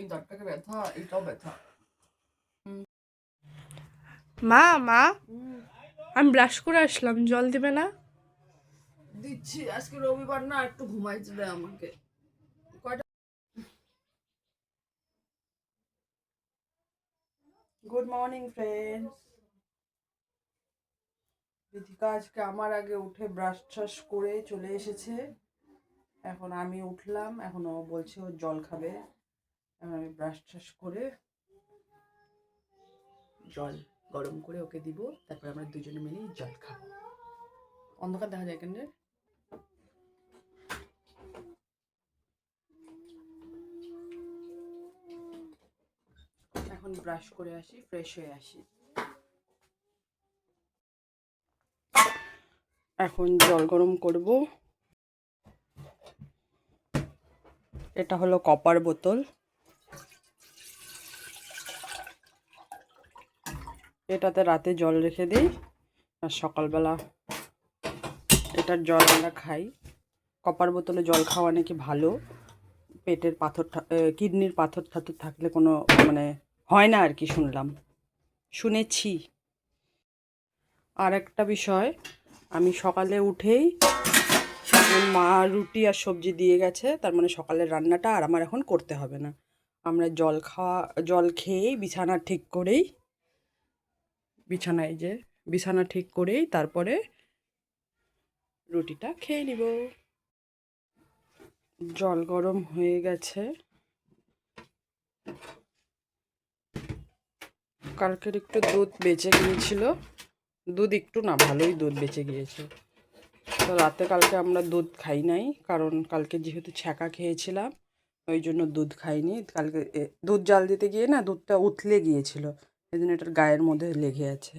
এই দাঁতটাকে ব্যথা, এটাও ব্যথা। মা মা আমি ব্রাশ করে আসলাম, জল দিবে না? দিচ্ছি। আজকে রবিবার না, একটু ঘুমাইতে দেয় আমাকে। কয়টা? Good morning friends. রিতিকা আজকে আমার আগে উঠে ব্রাশ ট্রাশ করে চলে এসেছে। এখন আমি উঠলাম, এখন ও বলছে ও জল খাবে। এখন আমি ব্রাশ ট্রাশ করে জল গরম করে ওকে দিব, তারপর আমরা দুজনে মিলে জল খাবো। অন্ধকার দেখা যায় কেন? এখন ব্রাশ করে আসি, ফ্রেশ হয়ে আসি। এখন জল গরম করব। এটা হলো কপার বোতল। এটাতে রাতে জল রেখে দিই, আর সকালবেলা এটার জল আমরা খাই। কপার বোতলে জল খাওয়া নাকি ভালো, পেটের পাথর কিডনির পাথর টাথর থাকলে কোনো মানে হয় না আর কি, শুনেছি। আর একটা বিষয়, আমি সকালে উঠেই মা রুটি আর সবজি দিয়ে গেছে, তার মানে সকালের রান্নাটা আর আমার এখন করতে হবে না। আমরা জল খেয়েই বিছানা ঠিক করেই তারপরে রুটিটা খেয়ে নিব। জল গরম হয়ে গেছে। কালকের একটু দুধ বেঁচে গিয়েছিল, দুধ একটু না, ভালোই দুধ বেঁচে গিয়েছে। তো রাতে কালকে আমরা দুধ খাই নাই, কারণ কালকে যেহেতু ছ্যাঁকা খেয়েছিলাম ওই জন্য দুধ খাইনি। কালকে দুধ জাল দিতে গিয়ে না দুধটা উতলে গিয়েছিল, এই জন্য এটার গায়ের মধ্যে লেগে আছে।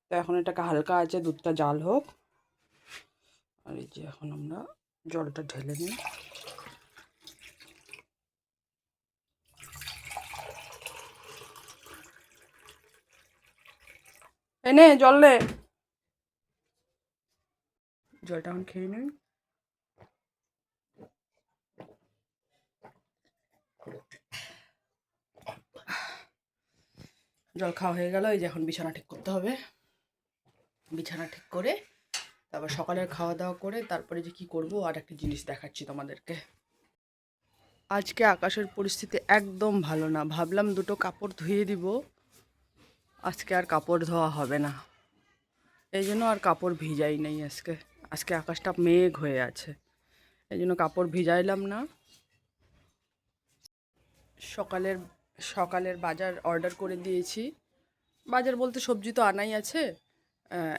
তো এখন এটাকে হালকা আছে, দুধটা জাল হোক। আর এই যে এখন আমরা জলটা ঢেলে নিই। এনে জল নে, জলটা এখন খেয়ে নিই। জল খাওয়া হয়ে গেল, এই যে এখন বিছানা ঠিক করতে হবে। বিছানা ঠিক করে তারপর সকালের খাওয়া দাওয়া করে তারপরে যে কি করব আর একটা জিনিস দেখাচ্ছি তোমাদেরকে। আজকে আকাশের পরিস্থিতি একদম ভালো না, ভাবলাম দুটো কাপড় ধুয়ে দিব, আজকে আর কাপড় ধোয়া হবে না, এই জন্য আর কাপড় ভিজাই নেই। আজকে আকাশটা মেঘ হয়ে আছে, এই জন্য কাপড় ভিজাইলাম না। সকালের বাজার অর্ডার করে দিয়েছি। বাজার বলতে সবজি তো আনাই আছে।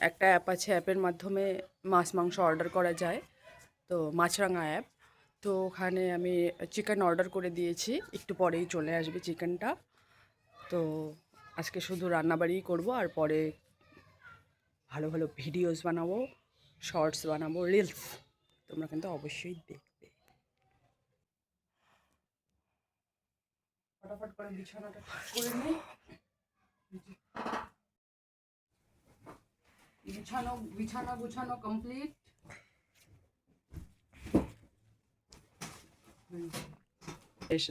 একটা অ্যাপ আছে, অ্যাপের মাধ্যমে মাছ মাংস অর্ডার করা যায়, তো মাছরাঙা অ্যাপ। তো ওখানে আমি চিকেন অর্ডার করে দিয়েছি, একটু পরেই চলে আসবে চিকেনটা। তো আজকে শুধু রান্নাবাড়িই করব, আর পরে ভালো ভালো ভিডিওস বানাবো, শর্টস বানাবো, রিলস। তোমরা কিন্তু অবশ্যই দেখবে। ফটাফট করে বিছানাটা করে নিই। বিছানা গুছানো কমপ্লিট।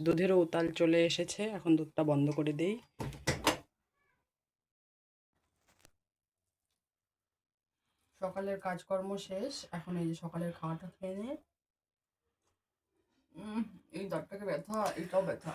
দুধেরও উতাল চলে এসেছে, এখন দুধটা বন্ধ করে দেই। সকালের কাজকর্ম শেষ, এখন এই যে সকালের খাওয়াটা খেয়ে নে। এই দাঁতটাকে ব্যথা, এটাও ব্যথা।